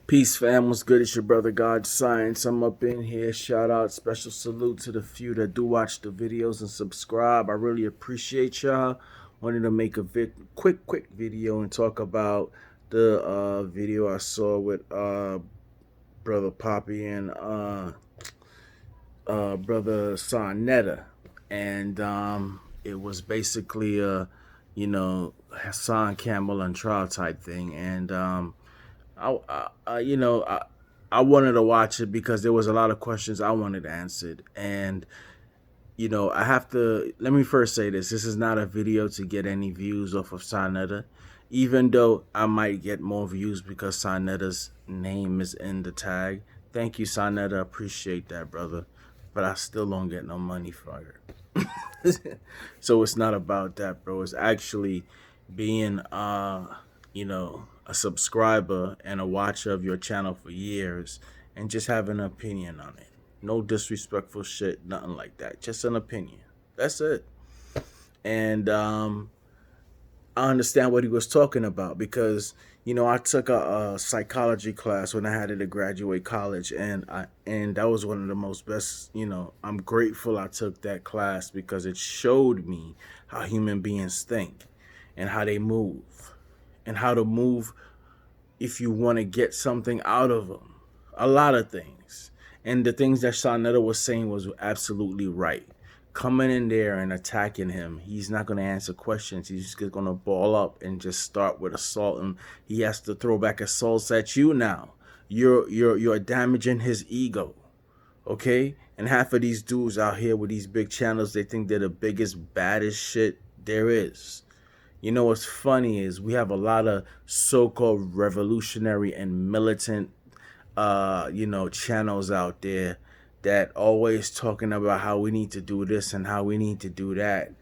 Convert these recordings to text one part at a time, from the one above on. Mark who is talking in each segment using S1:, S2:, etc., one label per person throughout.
S1: Peace, fam. What's good? It's your brother God Science. I'm up in here. Shout out, special salute to the few that do watch the videos and subscribe. I really appreciate y'all. Wanted to make a quick video and talk about the video I saw with brother Poppy and brother Sonetta, and it was basically Hassan Campbell on trial type thing, and I wanted to watch it because there was a lot of questions I wanted answered. And, I have to, let me first say this. This is not a video to get any views off of Sonetta, even though I might get more views because Sonetta's name is in the tag. Thank you, Sonetta. Appreciate that, brother. But I still don't get no money for it. So it's not about that, bro. It's actually being, a subscriber and a watcher of your channel for years and just have an opinion on it. No disrespectful shit, nothing like that. Just an opinion. That's it. And I understand what he was talking about because I took a psychology class when I had to graduate college, and that was one of the most best. I'm grateful I took that class because it showed me how human beings think and how they move and how to move if you want to get something out of them. A lot of things. And the things that Sonetta was saying was absolutely right. Coming in there and attacking him, he's not going to answer questions. He's just going to ball up and just start with assault, and he has to throw back assaults at you now. You're damaging his ego, okay? And half of these dudes out here with these big channels, they think they're the biggest, baddest shit there is. You know what's funny is we have a lot of so-called revolutionary and militant, channels out there that always talking about how we need to do this and how we need to do that.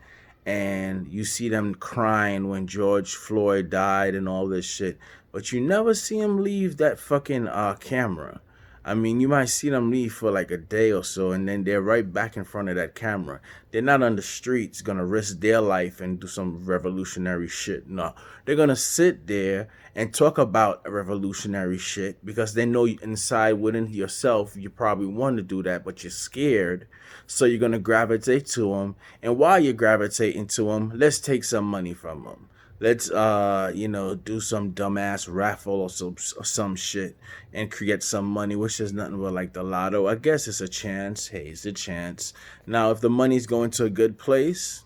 S1: And you see them crying when George Floyd died and all this shit. But you never see them leave that fucking camera. I mean, you might see them leave for like a day or so, and then they're right back in front of that camera. They're not on the streets going to risk their life and do some revolutionary shit. No, they're going to sit there and talk about revolutionary shit because they know inside within yourself, you probably want to do that, but you're scared. So you're going to gravitate to them. And while you're gravitating to them, let's take some money from them. Let's do some dumbass raffle or some shit and create some money, which is nothing but like the lotto. I guess it's a chance. Hey, it's a chance. Now, if the money's going to a good place,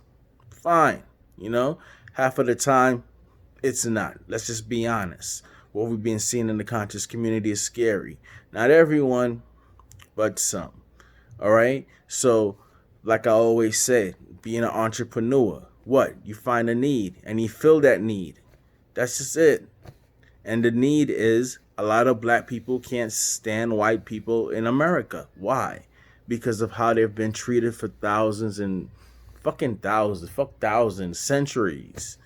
S1: fine. Half of the time, it's not. Let's just be honest. What we've been seeing in the conscious community is scary. Not everyone, but some. All right? So, like I always say, being an entrepreneur, what? You find a need and you fill that need. That's just it. And the need is a lot of black people can't stand white people in America. Why? Because of how they've been treated for thousands and thousands, centuries.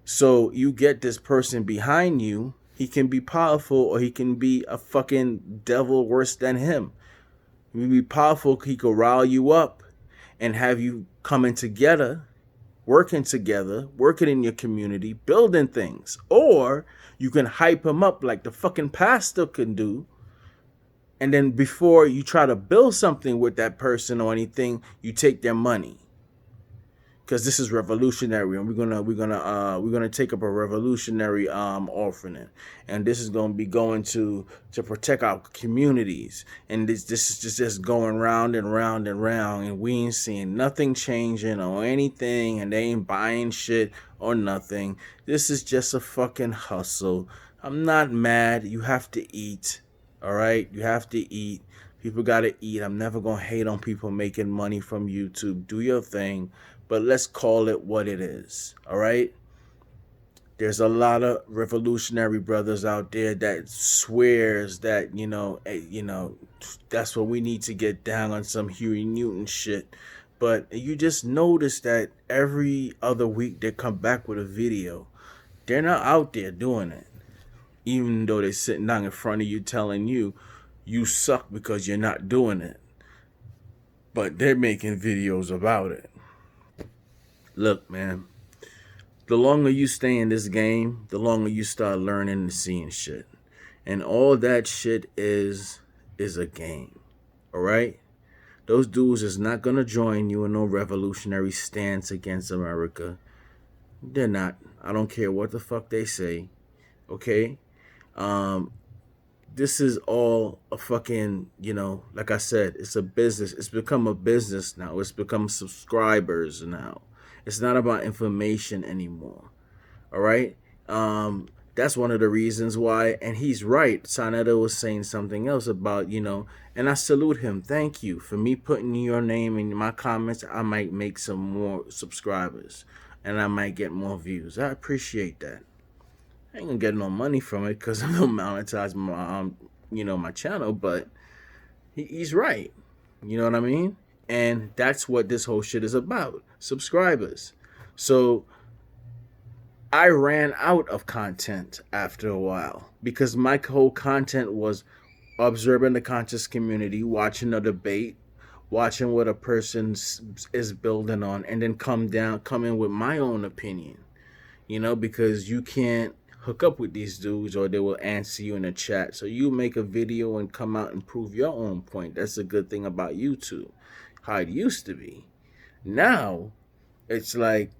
S1: So you get this person behind you. He can be powerful or he can be a fucking devil worse than him. He can be powerful. He could rile you up and have you coming together, working together, working in your community, building things. Or you can hype him up like the fucking pastor can do. And then before you try to build something with that person or anything, you take their money. Because this is revolutionary, and we're gonna take up a revolutionary orphanage, and this is gonna be going to protect our communities, and this is just going round and round and round, and we ain't seeing nothing changing or anything, and they ain't buying shit or nothing. This is just a fucking hustle. I'm not mad. You have to eat, all right? You have to eat. People gotta eat. I'm never gonna hate on people making money from YouTube. Do your thing. But let's call it what it is, all right? There's a lot of revolutionary brothers out there that swears that, that's what we need to get down on some Huey Newton shit. But you just notice that every other week they come back with a video. They're not out there doing it. Even though they're sitting down in front of you telling you, you suck because you're not doing it. But they're making videos about it. Look, man, the longer you stay in this game, the longer you start learning and seeing shit. And all that shit is a game. All right? Those dudes is not gonna join you in no revolutionary stance against America. They're not. I don't care what the fuck they say. Okay? Um, this is all a fucking, like I said, it's a business. It's become a business now. It's become subscribers now. It's not about information anymore. All right. That's one of the reasons why, and he's right. Saneda was saying something else about, and I salute him. Thank you for me putting your name in my comments. I might make some more subscribers and I might get more views. I appreciate that. I ain't gonna get no money from it because I'm gonna monetize my channel, but he's right. You know what I mean? And that's what this whole shit is about. Subscribers. So I ran out of content after a while because my whole content was observing the conscious community, watching a debate, watching what a person is building on, and then come in with my own opinion. Because you can't hook up with these dudes or they will answer you in the chat. So you make a video and come out and prove your own point. That's a good thing about YouTube. How it used to be. Now, it's like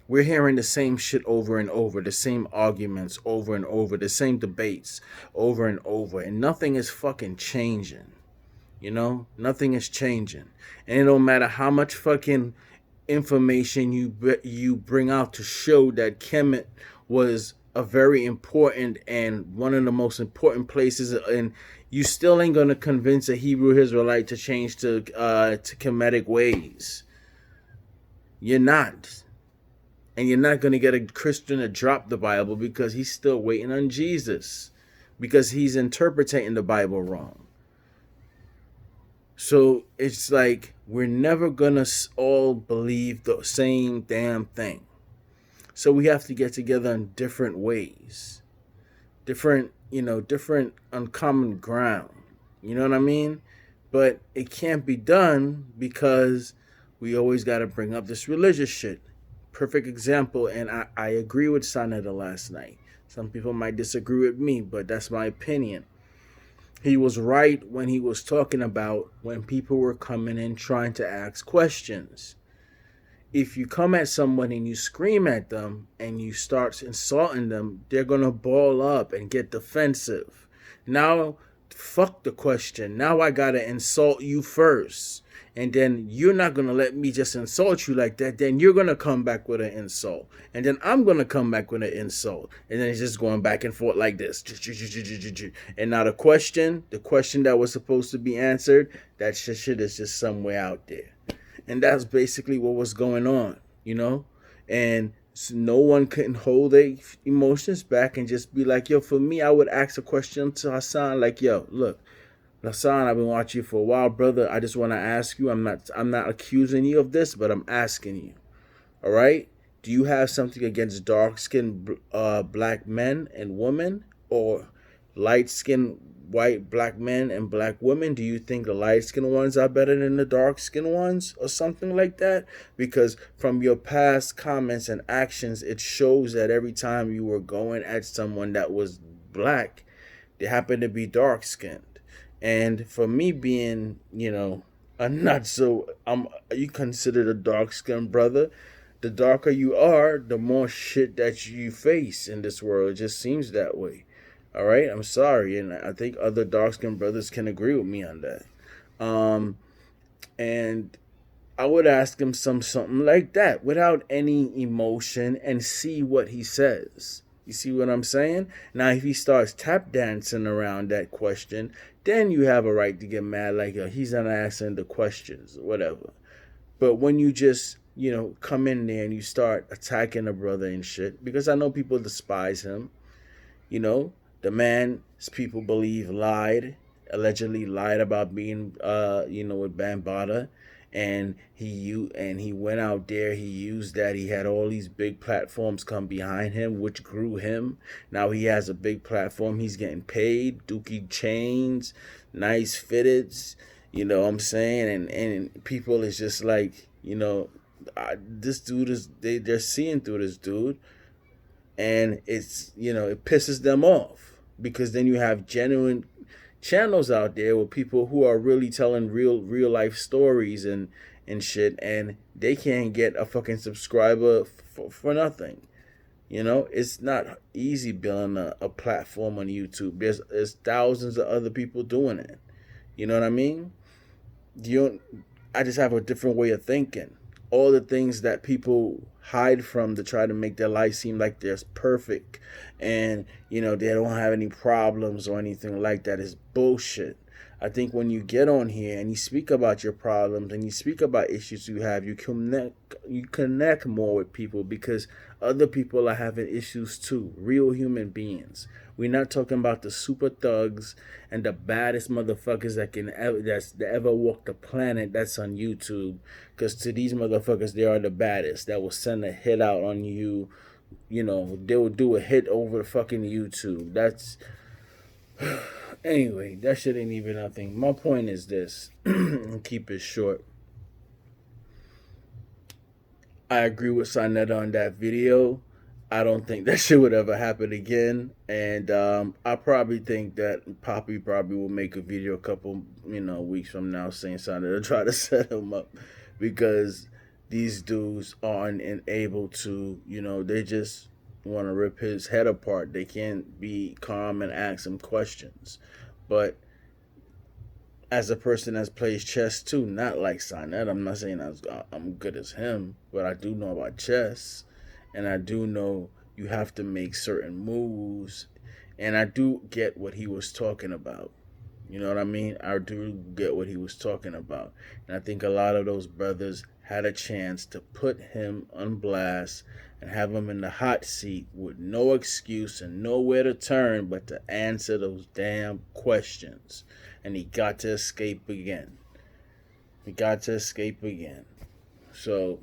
S1: we're hearing the same shit over and over, the same arguments over and over, the same debates over and over, and nothing is fucking changing. Nothing is changing. And it don't matter how much fucking information you bring out to show that Kemet was a very important and one of the most important places, and you still ain't gonna convince a Hebrew Israelite to change to Kemetic ways. You're not. And you're not going to get a Christian to drop the Bible because he's still waiting on Jesus. Because he's interpreting the Bible wrong. So it's like we're never going to all believe the same damn thing. So we have to get together in different ways. Different uncommon ground. You know what I mean? But it can't be done because we always got to bring up this religious shit. Perfect example, and I agree with Saneda last night. Some people might disagree with me, but that's my opinion. He was right when he was talking about when people were coming in trying to ask questions. If you come at someone and you scream at them and you start insulting them, they're going to ball up and get defensive. Now, fuck the question. Now I got to insult you first. And then you're not going to let me just insult you like that. Then you're going to come back with an insult. And then I'm going to come back with an insult. And then it's just going back and forth like this. And now the question that was supposed to be answered, that shit is just somewhere out there. And that's basically what was going on, And so no one can hold their emotions back and just be like, yo, for me, I would ask a question to Hassan like, yo, look, Hassan, I've been watching you for a while, brother. I just want to ask you. I'm not accusing you of this, but I'm asking you. All right? Do you have something against dark-skinned black men and women, or light-skinned white black men and black women? Do you think the light-skinned ones are better than the dark-skinned ones, or something like that? Because from your past comments and actions, it shows that every time you were going at someone that was black, they happened to be dark-skinned. And for me being, I'm not so, you considered a dark-skinned brother. The darker you are, the more shit that you face in this world. It just seems that way. All right? I'm sorry. And I think other dark-skinned brothers can agree with me on that. And I would ask him something like that without any emotion and see what he says. You see what I'm saying? Now, if he starts tap dancing around that question, then you have a right to get mad like, he's not answering the questions, whatever. But when you just, come in there and you start attacking a brother and shit, because I know people despise him, the man, people believe, allegedly lied about being, with Bambaataa. And he went out there, he used that, he had all these big platforms come behind him, which grew him. Now he has a big platform, he's getting paid, dookie chains, nice fitteds, you know what I'm saying? And people is just like, this dude is, they're seeing through this dude, and it's, it pisses them off. because then you have genuine channels out there with people who are really telling real life stories and shit, and they can't get a fucking subscriber for nothing. You know, it's not easy building a platform on YouTube. There's thousands of other people doing it. You know what I mean? You I just have a different way of thinking. All the things that people hide from to try to make their life seem like they're perfect, and they don't have any problems or anything like that is bullshit. I think when you get on here and you speak about your problems and you speak about issues you have, you connect more with people because other people are having issues too. Real human beings. We're not talking about the super thugs and the baddest motherfuckers that ever walked the planet that's on YouTube. Because to these motherfuckers, they are the baddest. That will send a hit out on you. They will do a hit over fucking YouTube. That's anyway. That shit ain't even nothing. My point is this. Keep it short. I agree with Sonetta on that video. I don't think that shit would ever happen again. And I probably think that Poppy probably will make a video a couple, weeks from now saying something to try to set him up because these dudes aren't able to, they just want to rip his head apart. They can't be calm and ask him questions. But as a person that plays chess too, not like Sonnet. I'm not saying I'm good as him, but I do know about chess, and I do know you have to make certain moves, and I do get what he was talking about. You know what I mean? I do get what he was talking about, and I think a lot of those brothers had a chance to put him on blast and have him in the hot seat with no excuse and nowhere to turn but to answer those damn questions. And he got to escape again. So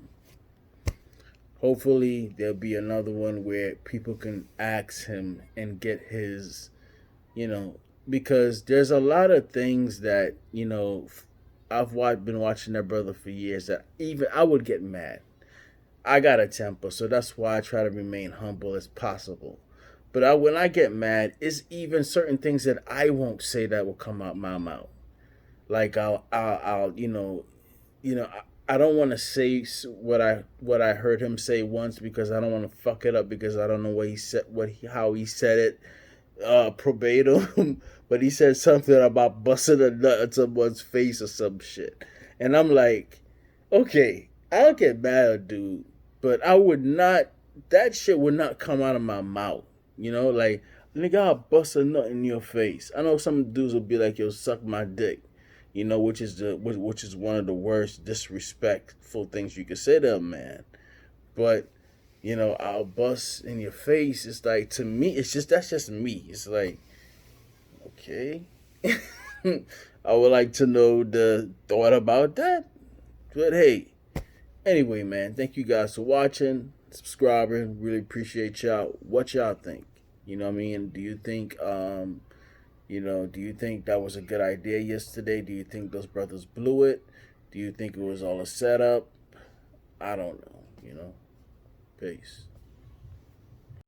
S1: hopefully there'll be another one where people can ask him and get his, because there's a lot of things that, I've been watching that brother for years that even I would get mad. I got a temper, so that's why I try to remain humble as possible. But when I get mad, it's even certain things that I won't say that will come out my mouth. Like I'll I don't want to say what I heard him say once because I don't want to fuck it up because I don't know how he said it verbatim. But he said something about busting a nut in someone's face or some shit, and I'm like, okay, I'll get mad, dude, but I would not. That shit would not come out of my mouth. Like, nigga, I'll bust a nut in your face. I know some dudes will be like, yo, suck my dick. Which is one of the worst disrespectful things you could say to a man. But, I'll bust in your face. It's like, to me, that's just me. It's like, okay. I would like to know the thought about that. But hey, anyway, man, thank you guys for watching, subscribing. Really appreciate y'all. What y'all think? You know what I mean? Do you think that was a good idea yesterday? Do you think those brothers blew it? Do you think it was all a setup? I don't know, Peace.